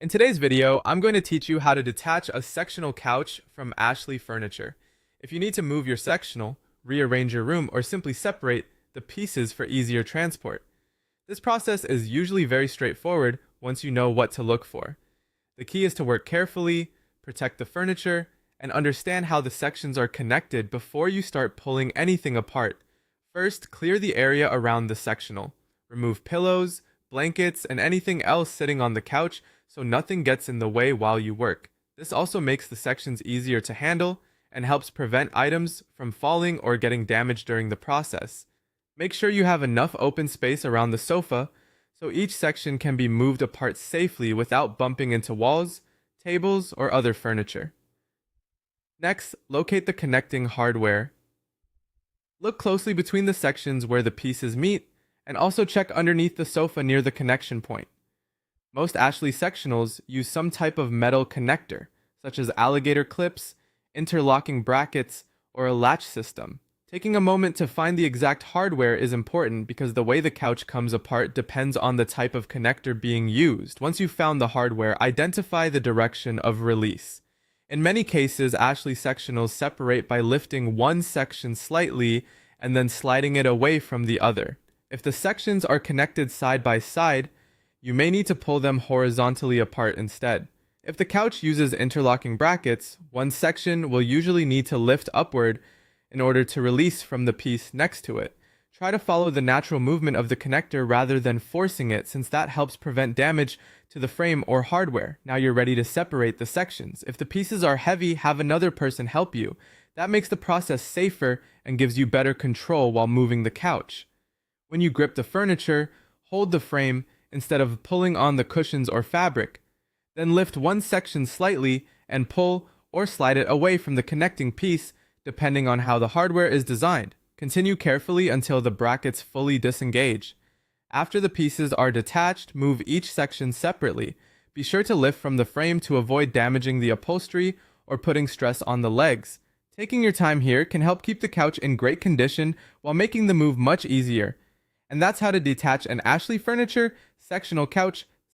In today's video, I'm going to teach you how to detach a sectional couch from Ashley furniture. If you need to move your sectional, rearrange your room, or simply separate the pieces for easier transport. This process is usually very straightforward once you know what to look for. The key is to work carefully, protect the furniture, and understand how the sections are connected before you start pulling anything apart. First, clear the area around the sectional. Remove pillows, blankets, and anything else sitting on the couch so nothing gets in the way while you work. This also makes the sections easier to handle and helps prevent items from falling or getting damaged during the process. Make sure you have enough open space around the sofa so each section can be moved apart safely without bumping into walls, tables, or other furniture. Next, locate the connecting hardware. Look closely between the sections where the pieces meet and also check underneath the sofa near the connection point. Most Ashley sectionals use some type of metal connector, such as alligator clips, interlocking brackets, or a latch system. Taking a moment to find the exact hardware is important because the way the couch comes apart depends on the type of connector being used. Once you've found the hardware, identify the direction of release. In many cases, Ashley sectionals separate by lifting one section slightly and then sliding it away from the other. If the sections are connected side by side, you may need to pull them horizontally apart instead. If the couch uses interlocking brackets, one section will usually need to lift upward in order to release from the piece next to it. Try to follow the natural movement of the connector rather than forcing it, since that helps prevent damage to the frame or hardware. Now you're ready to separate the sections. If the pieces are heavy, have another person help you. That makes the process safer and gives you better control while moving the couch. When you grip the furniture, hold the frame instead of pulling on the cushions or fabric. Then lift one section slightly and pull or slide it away from the connecting piece, depending on how the hardware is designed. Continue carefully until the brackets fully disengage. After the pieces are detached, move each section separately. Be sure to lift from the frame to avoid damaging the upholstery or putting stress on the legs. Taking your time here can help keep the couch in great condition while making the move much easier. And that's how to detach an Ashley Furniture sectional couch